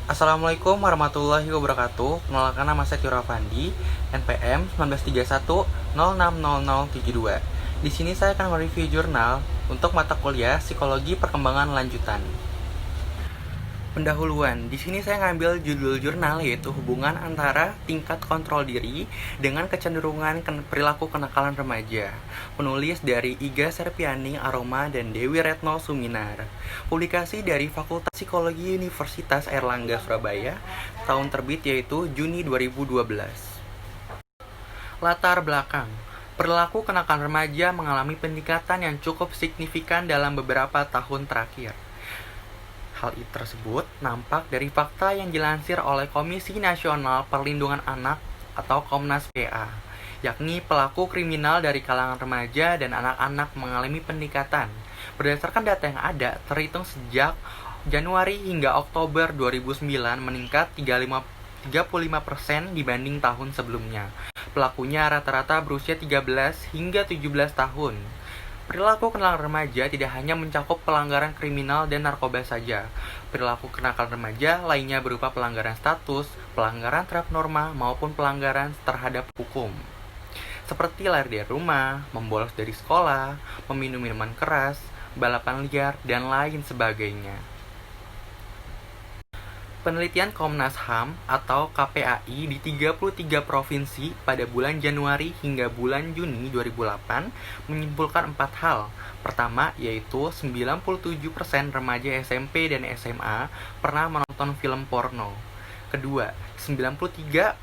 Assalamualaikum warahmatullahi wabarakatuh. Perkenalkan, nama saya Tio Rafandi, NPM 1931 060072. Di sini saya akan mereview jurnal untuk mata kuliah Psikologi Perkembangan Lanjutan. Pendahuluan, di sini saya ngambil judul jurnal yaitu hubungan antara tingkat kontrol diri dengan kecenderungan perilaku kenakalan remaja. Penulis dari Iga Serpianing Aroma dan Dewi Retno Suminar. Publikasi dari Fakultas Psikologi Universitas Airlangga Surabaya. Tahun terbit yaitu Juni 2012. Latar belakang. Perilaku kenakalan remaja mengalami peningkatan yang cukup signifikan dalam beberapa tahun terakhir. Hal tersebut nampak dari fakta yang dilansir oleh Komisi Nasional Perlindungan Anak atau Komnas PA, yakni pelaku kriminal dari kalangan remaja dan anak-anak mengalami peningkatan. Berdasarkan data yang ada, terhitung sejak Januari hingga Oktober 2009 meningkat 35% dibanding tahun sebelumnya. Pelakunya rata-rata berusia 13 hingga 17 tahun. Perilaku kenakalan remaja tidak hanya mencakup pelanggaran kriminal dan narkoba saja. Perilaku kenakalan remaja lainnya berupa pelanggaran status, pelanggaran terhadap norma, maupun pelanggaran terhadap hukum. Seperti lari dari rumah, membolos dari sekolah, meminum minuman keras, balapan liar, dan lain sebagainya. Penelitian Komnas HAM atau KPAI di 33 provinsi pada bulan Januari hingga bulan Juni 2008 menyimpulkan 4 hal. Pertama, yaitu 97% remaja SMP dan SMA pernah menonton film porno. Kedua, 93,7%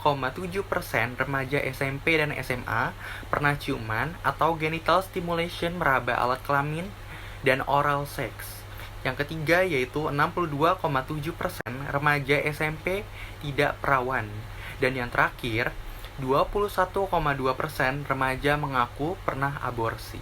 remaja SMP dan SMA pernah ciuman atau genital stimulation meraba alat kelamin dan oral sex. Yang ketiga yaitu 62,7% remaja SMP tidak perawan. Dan yang terakhir, 21,2% remaja mengaku pernah aborsi.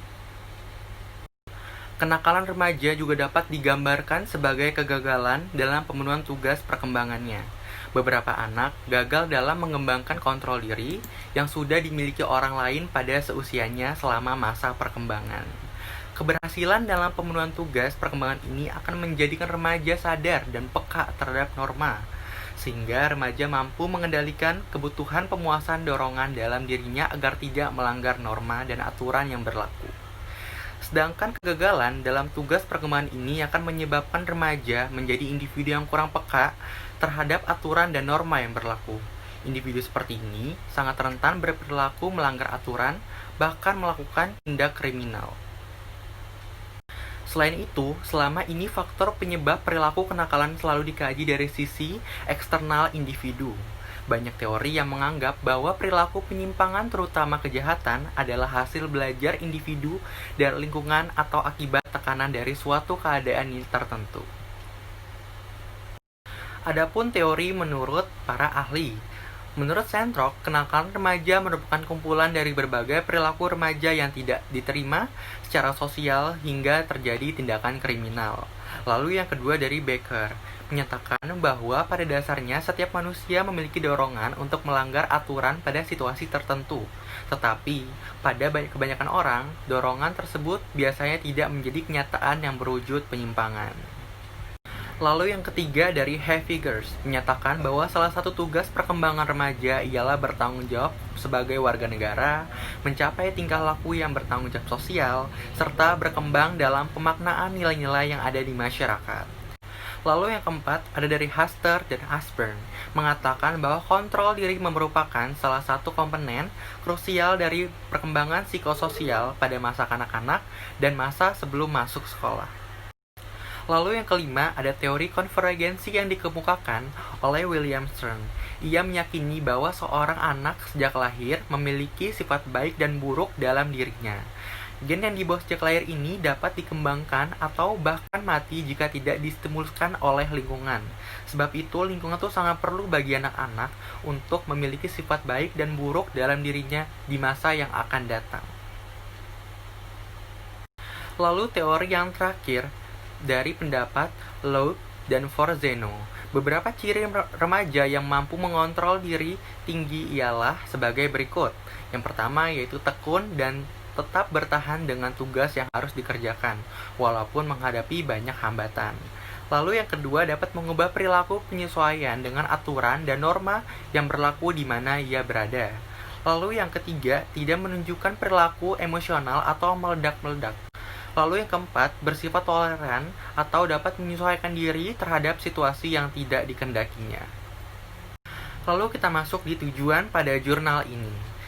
Kenakalan remaja juga dapat digambarkan sebagai kegagalan dalam pemenuhan tugas perkembangannya. Beberapa anak gagal dalam mengembangkan kontrol diri yang sudah dimiliki orang lain pada seusianya selama masa perkembangan. Keberhasilan dalam pemenuhan tugas perkembangan ini akan menjadikan remaja sadar dan peka terhadap norma, sehingga remaja mampu mengendalikan kebutuhan pemuasan dorongan dalam dirinya agar tidak melanggar norma dan aturan yang berlaku. Sedangkan kegagalan dalam tugas perkembangan ini akan menyebabkan remaja menjadi individu yang kurang peka terhadap aturan dan norma yang berlaku. Individu seperti ini sangat rentan berperilaku melanggar aturan, bahkan melakukan tindak kriminal. Selain itu, selama ini faktor penyebab perilaku kenakalan selalu dikaji dari sisi eksternal individu. Banyak teori yang menganggap bahwa perilaku penyimpangan terutama kejahatan adalah hasil belajar individu dari lingkungan atau akibat tekanan dari suatu keadaan tertentu. Adapun teori menurut para ahli. Menurut Sentrock, kenakalan remaja merupakan kumpulan dari berbagai perilaku remaja yang tidak diterima secara sosial hingga terjadi tindakan kriminal. Lalu yang kedua dari Becker, menyatakan bahwa pada dasarnya setiap manusia memiliki dorongan untuk melanggar aturan pada situasi tertentu. Tetapi, pada kebanyakan orang, dorongan tersebut biasanya tidak menjadi kenyataan yang berwujud penyimpangan. Lalu yang ketiga dari Hevigers, menyatakan bahwa salah satu tugas perkembangan remaja ialah bertanggung jawab sebagai warga negara, mencapai tingkah laku yang bertanggung jawab sosial, serta berkembang dalam pemaknaan nilai-nilai yang ada di masyarakat. Lalu yang keempat ada dari Haster dan Aspern, mengatakan bahwa kontrol diri merupakan salah satu komponen krusial dari perkembangan psikososial pada masa kanak-kanak dan masa sebelum masuk sekolah. Lalu yang kelima, ada teori konvergensi yang dikemukakan oleh William Stern. Ia meyakini bahwa seorang anak sejak lahir memiliki sifat baik dan buruk dalam dirinya. Gen yang dibawa sejak lahir ini dapat dikembangkan atau bahkan mati jika tidak distimuluskan oleh lingkungan. Sebab itu, lingkungan itu sangat perlu bagi anak-anak untuk memiliki sifat baik dan buruk dalam dirinya di masa yang akan datang. Lalu teori yang terakhir, dari pendapat Loud dan Forzeno. Beberapa ciri remaja yang mampu mengontrol diri tinggi ialah sebagai berikut. Yang pertama yaitu tekun dan tetap bertahan dengan tugas yang harus dikerjakan, walaupun menghadapi banyak hambatan. Lalu yang kedua, dapat mengubah perilaku penyesuaian dengan aturan dan norma yang berlaku di mana ia berada. Lalu yang ketiga, tidak menunjukkan perilaku emosional atau meledak-meledak. Lalu yang keempat, bersifat toleran atau dapat menyesuaikan diri terhadap situasi yang tidak dikehendakinya. Lalu kita masuk di tujuan pada jurnal ini.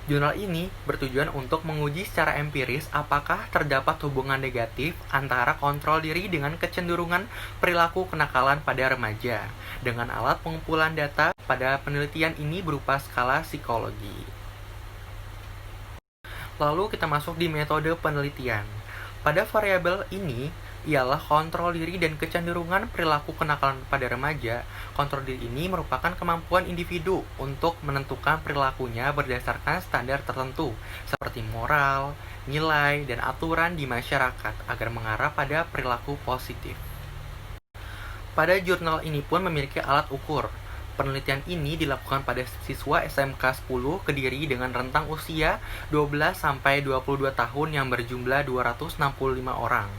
Jurnal ini bertujuan untuk menguji secara empiris apakah terdapat hubungan negatif antara kontrol diri dengan kecenderungan perilaku kenakalan pada remaja. Dengan alat pengumpulan data pada penelitian ini berupa skala psikologi. Lalu kita masuk di metode penelitian. Pada variabel ini ialah kontrol diri dan kecenderungan perilaku kenakalan pada remaja. Kontrol diri ini merupakan kemampuan individu untuk menentukan perilakunya berdasarkan standar tertentu, seperti moral, nilai, dan aturan di masyarakat agar mengarah pada perilaku positif. Pada jurnal ini pun memiliki alat ukur. Penelitian ini dilakukan pada siswa SMK 10 Kediri dengan rentang usia 12-22 tahun yang berjumlah 265 orang.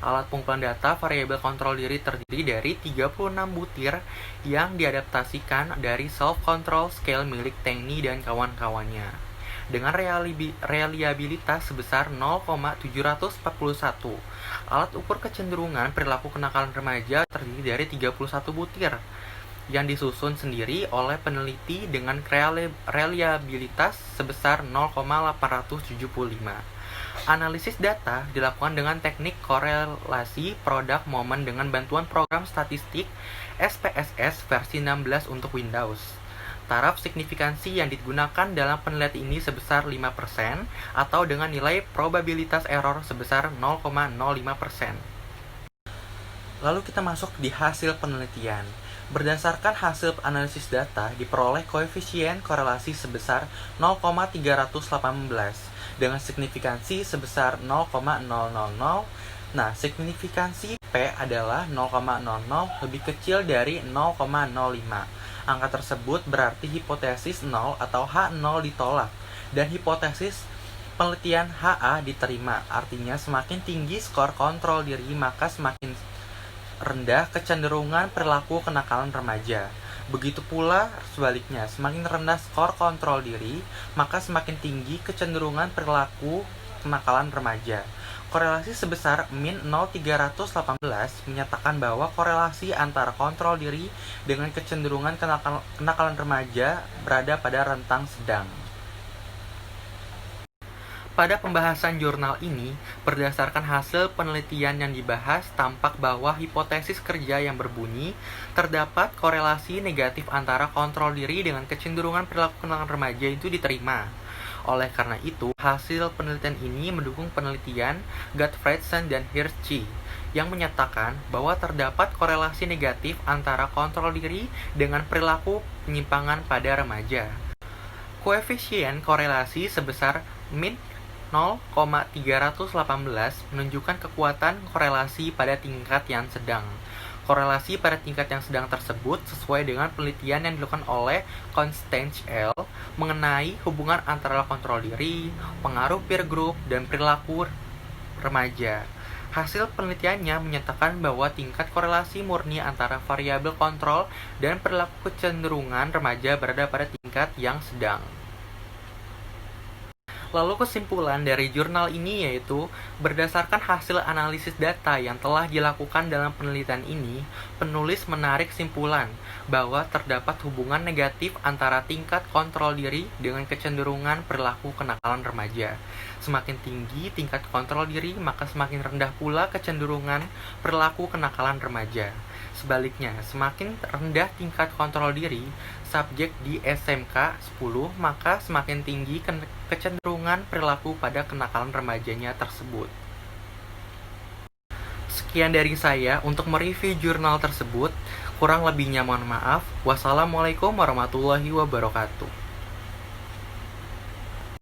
Alat pengumpulan data variabel kontrol diri terdiri dari 36 butir yang diadaptasikan dari self-control scale milik Tengni dan kawan-kawannya. Dengan reliabilitas sebesar 0,741. Alat ukur kecenderungan perilaku kenakalan remaja terdiri dari 31 butir yang disusun sendiri oleh peneliti dengan reliabilitas sebesar 0,875. Analisis data dilakukan dengan teknik korelasi produk momen dengan bantuan program statistik SPSS versi 16 untuk Windows. Taraf signifikansi yang digunakan dalam penelitian ini sebesar 5% atau dengan nilai probabilitas error sebesar 0,05%. Lalu kita masuk di hasil penelitian. Berdasarkan hasil analisis data, diperoleh koefisien korelasi sebesar 0,318 dengan signifikansi sebesar 0,000. Nah, signifikansi P adalah 0,00 lebih kecil dari 0,05. Angka tersebut berarti hipotesis 0 atau H0 ditolak dan hipotesis penelitian HA diterima. Artinya semakin tinggi skor kontrol diri, maka semakin rendah kecenderungan perilaku kenakalan remaja. Begitu pula sebaliknya, semakin rendah skor kontrol diri, maka semakin tinggi kecenderungan perilaku kenakalan remaja. Korelasi sebesar min 0,318 menyatakan bahwa korelasi antara kontrol diri dengan kecenderungan kenakalan remaja berada pada rentang sedang. Pada pembahasan jurnal ini, berdasarkan hasil penelitian yang dibahas, tampak bahwa hipotesis kerja yang berbunyi terdapat korelasi negatif antara kontrol diri dengan kecenderungan perilaku kenakalan remaja itu diterima. Oleh karena itu, hasil penelitian ini mendukung penelitian Gottfredson dan Hirschi yang menyatakan bahwa terdapat korelasi negatif antara kontrol diri dengan perilaku penyimpangan pada remaja. Koefisien korelasi sebesar min 0,318 menunjukkan kekuatan korelasi pada tingkat yang sedang. Korelasi pada tingkat yang sedang tersebut sesuai dengan penelitian yang dilakukan oleh Constance L. mengenai hubungan antara kontrol diri, pengaruh peer group, dan perilaku remaja. Hasil penelitiannya menyatakan bahwa tingkat korelasi murni antara variabel kontrol dan perilaku kecenderungan remaja berada pada tingkat yang sedang. Lalu kesimpulan dari jurnal ini yaitu, berdasarkan hasil analisis data yang telah dilakukan dalam penelitian ini, penulis menarik kesimpulan bahwa terdapat hubungan negatif antara tingkat kontrol diri dengan kecenderungan perilaku kenakalan remaja. Semakin tinggi tingkat kontrol diri, maka semakin rendah pula kecenderungan perilaku kenakalan remaja. Sebaliknya, semakin rendah tingkat kontrol diri subjek di SMK 10, maka semakin tinggi kecenderungan perilaku pada kenakalan remajanya tersebut. Sekian dari saya untuk mereview jurnal tersebut. Kurang lebihnya mohon maaf. Wassalamualaikum warahmatullahi wabarakatuh.